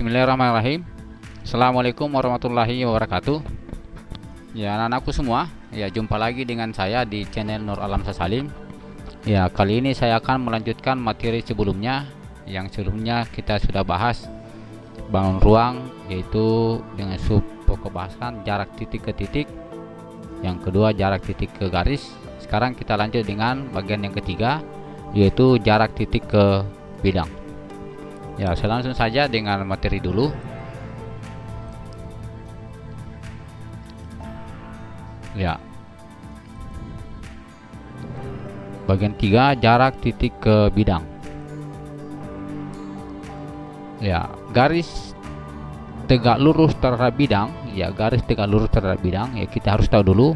Bismillahirrahmanirrahim. Assalamualaikum warahmatullahi wabarakatuh. Ya, anak-anakku semua, ya jumpa lagi dengan saya di channel Nur Alam Salim. Ya, kali ini saya akan melanjutkan materi sebelumnya. Yang sebelumnya kita sudah bahas bangun ruang, yaitu dengan sub pokok bahasan jarak titik ke titik. Yang kedua jarak titik ke garis. Sekarang kita lanjut dengan bagian yang ketiga, yaitu jarak titik ke bidang. Ya, saya langsung saja dengan materi dulu. Ya, bagian 3 jarak titik ke bidang. Ya, garis tegak lurus terhadap bidang. Ya, garis tegak lurus terhadap bidang, ya kita harus tahu dulu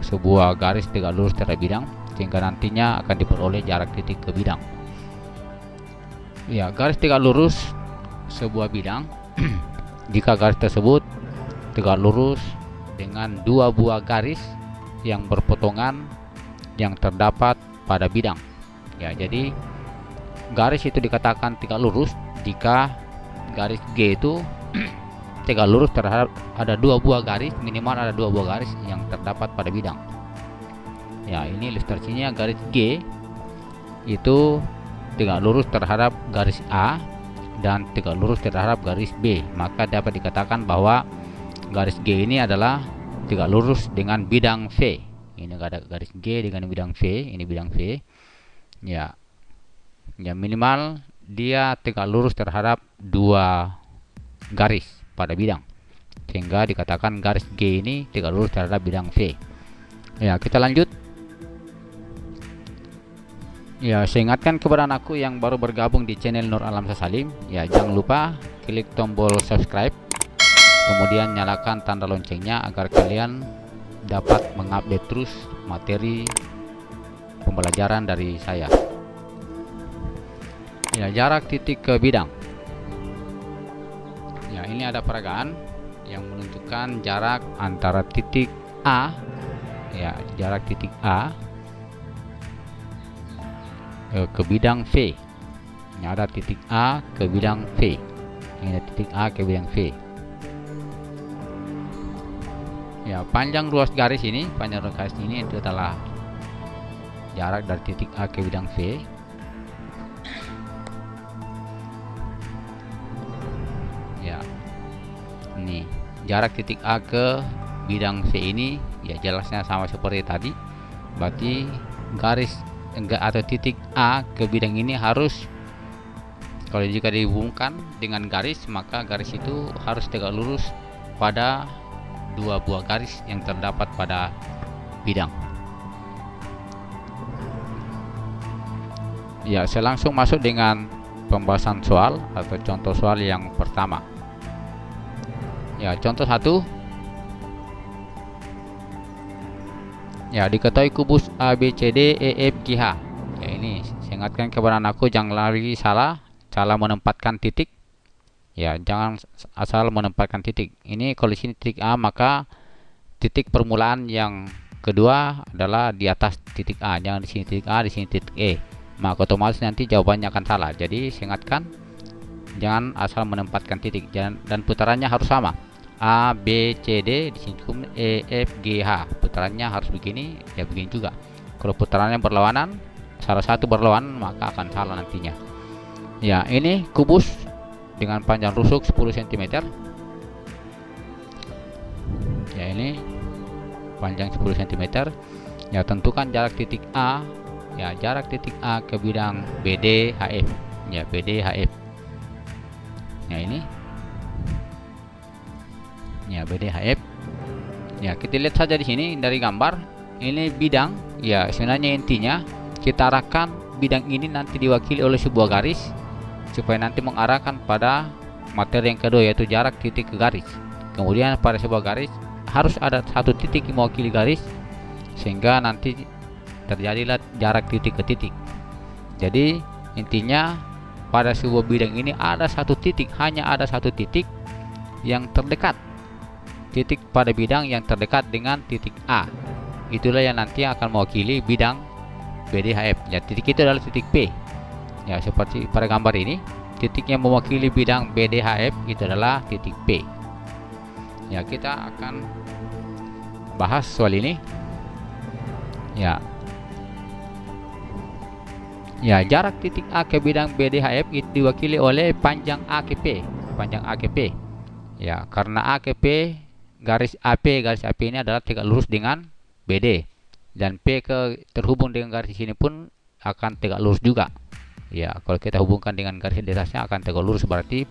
sebuah garis tegak lurus terhadap bidang, sehingga nantinya akan diperoleh jarak titik ke bidang. Ya, garis tegak lurus sebuah bidang jika garis tersebut tegak lurus dengan dua buah garis yang berpotongan yang terdapat pada bidang. Ya, jadi garis itu dikatakan tegak lurus jika garis G itu tegak lurus terhadap ada dua buah garis, minimal ada dua buah garis yang terdapat pada bidang. Ya, ini ilustrasinya garis G itu tegak lurus terhadap garis A dan tegak lurus terhadap garis B, maka dapat dikatakan bahwa garis G ini adalah tegak lurus dengan bidang V. Ini ada garis G dengan bidang V, ini bidang V. Ya, ya minimal dia tegak lurus terhadap dua garis pada bidang, sehingga dikatakan garis G ini tegak lurus terhadap bidang V. Ya, kita lanjut. Ya, saya ingatkan kepada anakku yang baru bergabung di channel Nur Alam Salim, ya jangan lupa klik tombol subscribe, kemudian nyalakan tanda loncengnya agar kalian dapat mengupdate terus materi pembelajaran dari saya. Ya, jarak titik ke bidang. Ya, ini ada peragaan yang menunjukkan jarak antara titik A, ya jarak titik A ke bidang V. Ini ada titik A ke bidang V. Ini ada titik A ke bidang V. Ya, panjang ruas garis ini, itu adalah jarak dari titik A ke bidang V. Ya, ini jarak titik A ke bidang V ini, ya jelasnya sama seperti tadi. Berarti garis atau titik A ke bidang ini harus, kalau jika dihubungkan dengan garis, maka garis itu harus tegak lurus pada dua buah garis yang terdapat pada bidang. Ya, saya langsung masuk dengan pembahasan soal atau contoh soal yang pertama. Ya, contoh 1. Ya, diketahui kubus ABCD EFGH. Ya, ini saya ingatkan kepada anakku jangan lagi salah cara menempatkan titik. Ya, jangan asal menempatkan titik. Ini kalau di sini titik A, maka titik permulaan yang kedua adalah di atas titik A. Jangan di sini titik A, di sini titik E. Maka otomatis nanti jawabannya akan salah. Jadi saya ingatkan jangan asal menempatkan titik, dan putarannya harus sama. A, B, C, D, di sini E, F, G, H. Putarannya harus begini, ya begini juga. Kalau putarannya berlawanan, salah satu berlawanan, maka akan salah nantinya. Ya, ini kubus dengan panjang rusuk 10 cm. Ya, ini panjang 10 cm. Ya, tentukan jarak titik A. Ya, jarak titik A ke bidang BD HF. Ya, BD HF. Ya, ini. Ya, BDHF. Ya, kita lihat saja di sini dari gambar. Ini bidang. Ya, sebenarnya intinya kita arahkan bidang ini nanti diwakili oleh sebuah garis supaya nanti mengarahkan pada materi yang kedua, yaitu jarak titik ke garis. Kemudian pada sebuah garis harus ada satu titik yang mewakili garis, sehingga nanti terjadilah jarak titik ke titik. Jadi intinya pada sebuah bidang ini ada satu titik, hanya ada satu titik yang terdekat, titik pada bidang yang terdekat dengan titik A. Itulah yang nanti akan mewakili bidang BDHF. Ya, titik itu adalah titik P. Ya, seperti pada gambar ini, titik yang mewakili bidang BDHF itu adalah titik P. Ya, kita akan bahas soal ini. Ya, jarak titik A ke bidang BDHF itu diwakili oleh panjang A ke P, panjang A ke P. Ya, karena A ke P, garis AP ini adalah tegak lurus dengan BD, dan P terhubung dengan garis sini pun akan tegak lurus juga. Ya, kalau kita hubungkan dengan garis di atasnya akan tegak lurus, berarti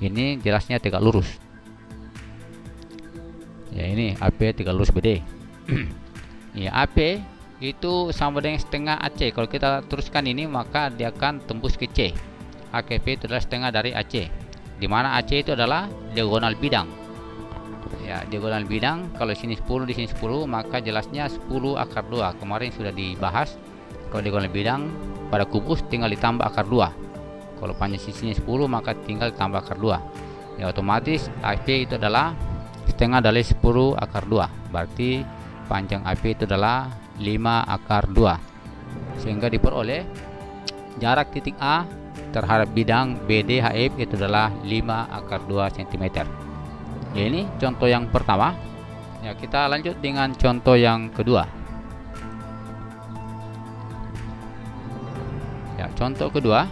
ini jelasnya tegak lurus. Ya, ini AP tegak lurus BD. Ya, AP itu sama dengan setengah AC. Kalau kita teruskan ini maka dia akan tembus ke C. AKP itu adalah setengah dari AC, di mana AC itu adalah diagonal bidang. Ya, diagonal bidang, kalau sini 10 di sini 10, maka jelasnya 10 akar 2. Kemarin sudah dibahas. Kalau diagonal bidang pada kubus tinggal ditambah akar 2. Kalau panjang sisinya 10 maka tinggal ditambah akar 2. Ya, otomatis AP itu adalah setengah dari 10 akar 2. Berarti panjang AP itu adalah 5 akar 2. Sehingga diperoleh jarak titik A terhadap bidang BDHF itu adalah 5 akar 2 cm. Ya, ini contoh yang pertama. Ya, kita lanjut dengan contoh yang kedua. Ya, contoh kedua,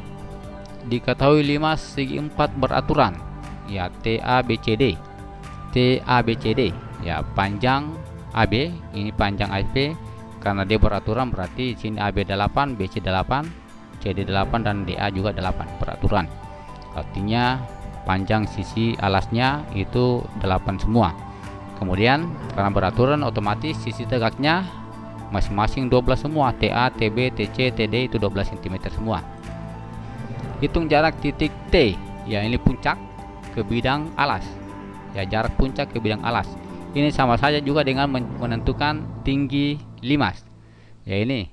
diketahui 5 segi 4 beraturan. Ya, TABCD. Ya, panjang AB, ini panjang AP, karena dia beraturan berarti sini AB 8, BC 8, CD 8 dan DA juga 8 beraturan. Artinya panjang sisi alasnya itu 8 semua. Kemudian karena beraturan otomatis sisi tegaknya masing-masing 12 semua. TA, TB, TC, TD itu 12 cm semua. Hitung jarak titik T. Ya, ini puncak ke bidang alas. Ya, jarak puncak ke bidang alas. Ini sama saja juga dengan menentukan tinggi limas. Ya, ini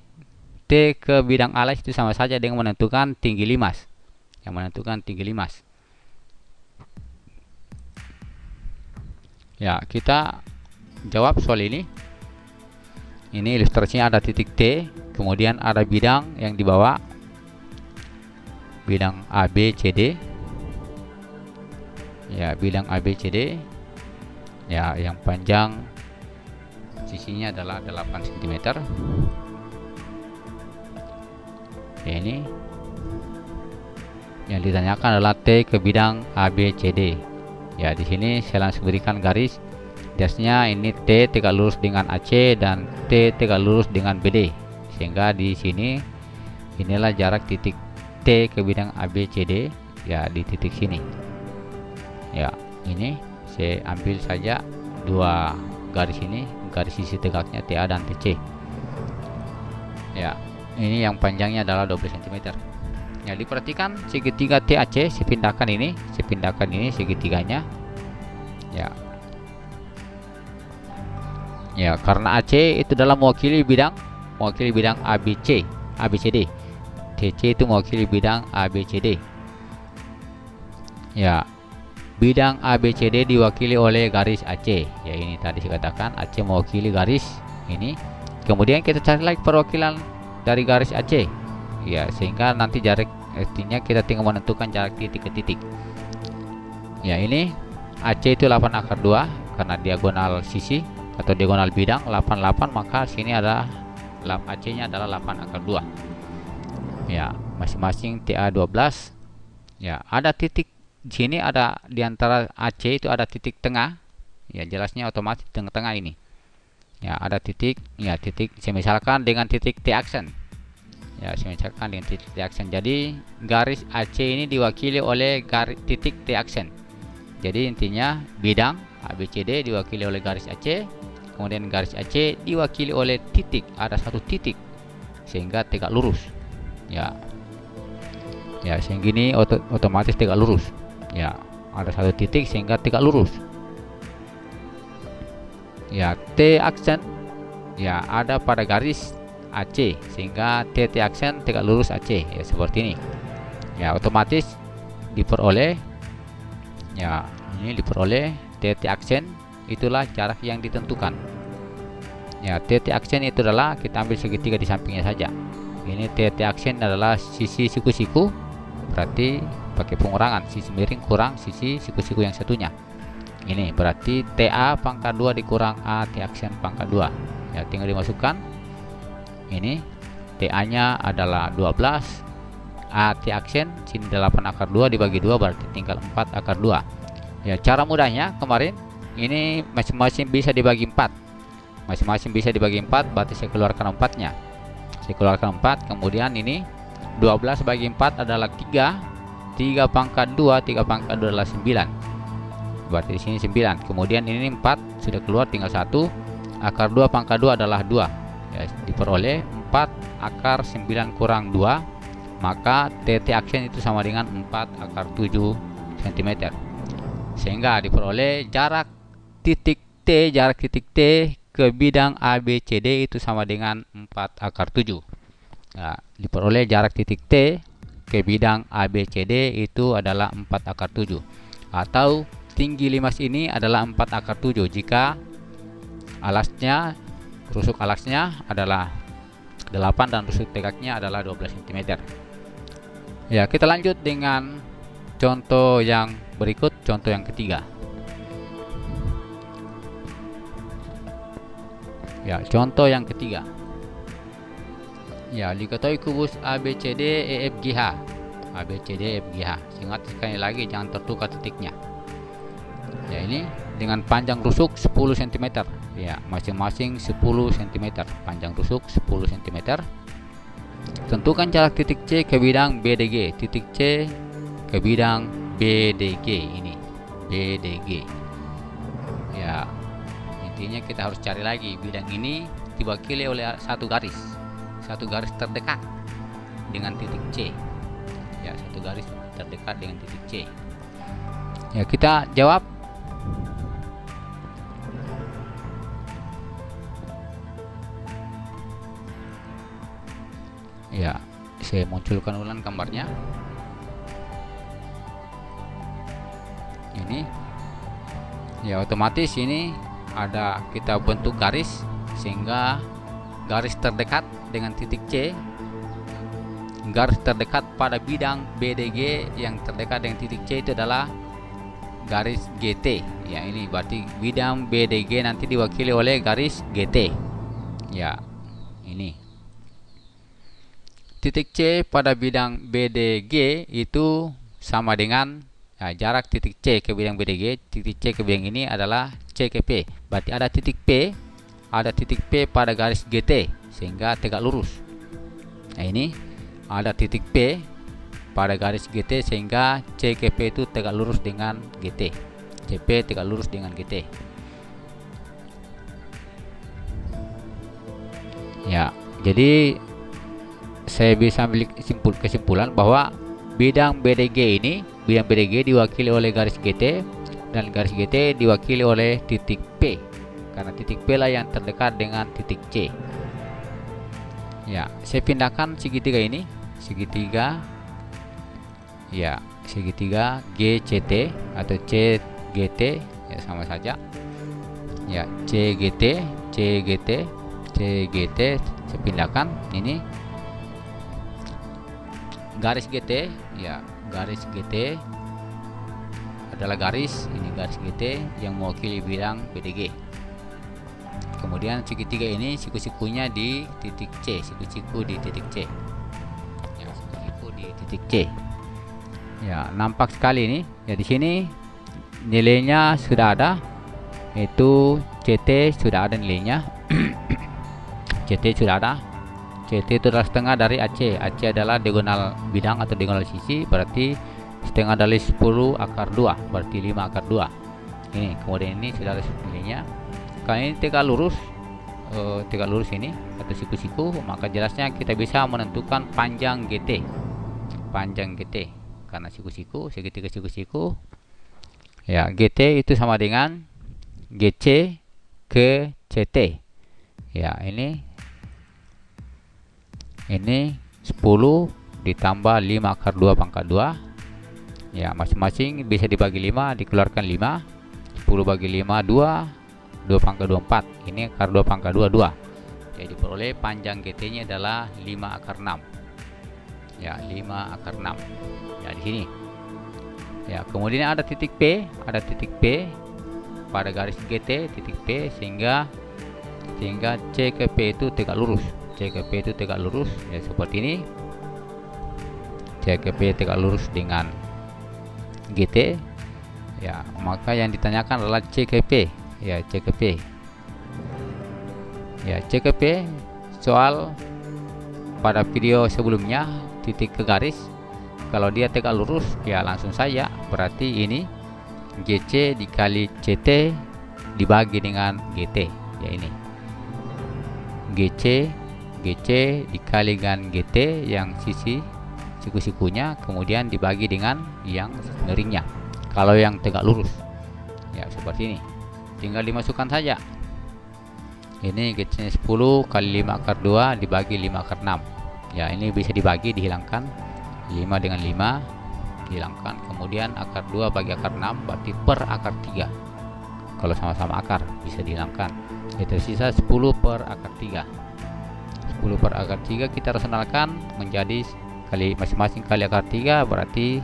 T ke bidang alas itu sama saja dengan menentukan tinggi limas. Yang menentukan tinggi limas. Ya, kita jawab soal ini. Ini ilustrasinya ada titik T, kemudian ada bidang yang dibawa, bidang ABCD. Ya, bidang ABCD. Ya, yang panjang sisinya adalah 8 cm. Ya, ini yang ditanyakan adalah T ke bidang ABCD. Ya, di sini saya langsung berikan garis. Dasnya ini T tegak lurus dengan AC dan T tegak lurus dengan BD, sehingga di sini inilah jarak titik T ke bidang ABCD. Ya, di titik sini. Ya, ini saya ambil saja dua garis ini, garis sisi tegaknya TA dan TC. Ya, ini yang panjangnya adalah 12 cm. Ya, diperhatikan segitiga TAC, saya pindahkan ini segitiganya. Ya, karena AC itu dalam mewakili bidang ABCD. TC itu mewakili bidang ABCD. Ya, bidang ABCD diwakili oleh garis AC. Ya, ini tadi saya katakan AC mewakili garis ini. Kemudian kita cari lagi perwakilan dari garis AC. Ya, sehingga nanti jarak, artinya kita tinggal menentukan jarak titik ke titik. Ya, ini AC itu 8 akar 2 karena diagonal sisi atau diagonal bidang 88, maka sini ada AC nya adalah 8 akar 2. Ya, masing-masing TA 12. Ya, ada titik di sini, ada di antara AC itu ada titik tengah. Ya, jelasnya otomatis tengah-tengah ini. Ya, ada titik. Ya, titik saya misalkan dengan titik T aksen. Ya, saya misalkan dengan titik T aksen. Jadi garis AC ini diwakili oleh garis titik T aksen. Jadi intinya bidang ABCD diwakili oleh garis AC, kemudian garis AC diwakili oleh titik, ada satu titik sehingga tegak lurus. Ya, sehingga ini otomatis tegak lurus. Ya, ada satu titik sehingga tegak lurus. Ya, T aksen ya ada pada garis AC sehingga T aksen tegak lurus AC. Ya, seperti ini. Ya, otomatis diperoleh. Ya, ini diperoleh TT aksen, itulah jarak yang ditentukan. Ya, TT aksen itu adalah kita ambil segitiga di sampingnya saja. Ini TT aksen adalah sisi siku-siku, berarti pakai pengurangan, sisi miring kurang sisi siku-siku yang satunya. Ini berarti TA pangkat 2 dikurang AT aksen pangkat 2. Ya, tinggal dimasukkan. Ini TA nya adalah 12, AT aksen sini 8 akar 2 dibagi 2 berarti tinggal 4 akar 2. Ya, cara mudahnya kemarin ini masing-masing bisa dibagi 4. Masing-masing bisa dibagi 4, berarti saya keluarkan 4-nya. Saya keluarkan 4, kemudian ini 12 bagi 4 adalah 3. 3 pangkat 2, 3 pangkat 2 adalah 9. Berarti di sini 9. Kemudian ini 4 sudah keluar, tinggal 1. Akar 2 pangkat 2 adalah 2. Ya, diperoleh 4 akar 9 kurang 2. Maka TT aksen itu sama dengan 4 akar 7 cm. Sehingga diperoleh jarak titik T ke bidang ABCD itu sama dengan 4 akar 7. Nah, diperoleh jarak titik T ke bidang ABCD itu adalah 4 akar 7. Atau tinggi limas ini adalah 4 akar 7 jika alasnya, rusuk alasnya adalah 8 dan rusuk tegaknya adalah 12 cm. Ya, kita lanjut dengan contoh yang berikut, contoh yang ketiga. Ya, contoh yang ketiga. Ya, diketahui kubus ABCD EFGH. ABCD EFGH. Ingat sekali lagi jangan tertukar titiknya. Ya, ini dengan panjang rusuk 10 cm. Ya, masing-masing 10 cm. Panjang rusuk 10 cm. Tentukan jarak titik C ke bidang BDG. Titik C ke bidang BDG ini. BDG. Ya, intinya kita harus cari lagi bidang ini diwakili oleh satu garis terdekat dengan titik C. Ya, satu garis terdekat dengan titik C. Ya, kita jawab. Ya, saya munculkan ulang gambarnya. Ini ya, otomatis ini ada kita bentuk garis sehingga garis terdekat dengan titik C, garis terdekat pada bidang BDG yang terdekat dengan titik C itu adalah garis GT. Ya, ini berarti bidang BDG nanti diwakili oleh garis GT. Ya, ini titik C pada bidang BDG itu sama dengan jarak titik C ke bidang BDG. Titik C ke bidang ini adalah C ke P. Berarti ada titik P pada garis GT sehingga tegak lurus. Nah, ini ada titik P pada garis GT sehingga C ke P itu tegak lurus dengan GT. CP tegak lurus dengan GT. Ya, jadi saya bisa ambil kesimpulan bahwa bidang BDG diwakili oleh garis GT dan garis GT diwakili oleh titik P karena titik P lah yang terdekat dengan titik C. Ya, saya pindahkan segitiga ini, segitiga GCT atau CGT, ya sama saja. Ya, CGT saya pindahkan ini garis GT. Ya, garis GT adalah garis GT yang mewakili bidang BDG. Kemudian segitiga ini siku-sikunya di titik C, siku-siku di titik C. Ya, siku-siku di titik C. Ya, nampak sekali ini. Ya, di sini nilainya sudah ada. Itu CT sudah ada nilainya. CT sudah ada. CT itu adalah setengah dari AC. AC adalah diagonal bidang atau diagonal sisi, berarti setengah dari 10 akar 2, berarti 5 akar 2. Ini, kemudian ini sudah ada nilainya. Kalau ini tegak lurus ini atau siku-siku, maka jelasnya kita bisa menentukan panjang GT. Panjang GT karena siku-siku, segitiga siku-siku. Ya, GT itu sama dengan GC ke CT. Ya, ini 10 ditambah 5 akar 2 pangkat 2. Ya, masing-masing bisa dibagi 5, dikeluarkan 5. 10 bagi 5 2 pangkat 2 4. Ini akar 2 pangkat 2 2. Jadi peroleh panjang GT nya adalah 5 akar 6. Ya, 5 akar 6. Ya, di sini Ya, kemudian ada titik P, pada garis GT titik P, sehingga C ke P itu tegak lurus. Ya, seperti ini. C ke P tegak lurus dengan GT. Ya, maka yang ditanyakan adalah C ke P. Ya, C ke P. Ya, C ke P. Soal pada video sebelumnya titik ke garis, kalau dia tegak lurus ya langsung saja, berarti ini GC dikali CT dibagi dengan GT. Ya, ini GC dikali dengan GT yang sisi siku-sikunya, kemudian dibagi dengan yang miringnya kalau yang tegak lurus. Ya, seperti ini, tinggal dimasukkan saja. Ini GC 10 kali 5 akar 2 dibagi 5 akar 6. Ya, ini bisa dibagi, dihilangkan 5 dengan 5 dihilangkan, kemudian akar 2 bagi akar 6 berarti per akar 3. Kalau sama-sama akar bisa dihilangkan, ya tersisa 10 per akar 3. 10 per akar 3 kita rasionalkan menjadi kali masing-masing kali akar 3, berarti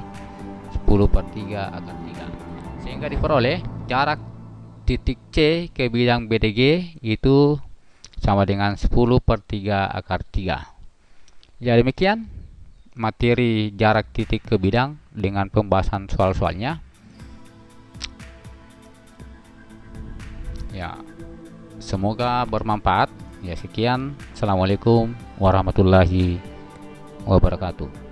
10 per 3 akar 3, sehingga diperoleh jarak titik C ke bidang BDG itu sama dengan 10 per 3 akar 3. Ya, demikian materi jarak titik ke bidang dengan pembahasan soal-soalnya. Ya, semoga bermanfaat. Ya, sekian. Assalamualaikum warahmatullahi wabarakatuh.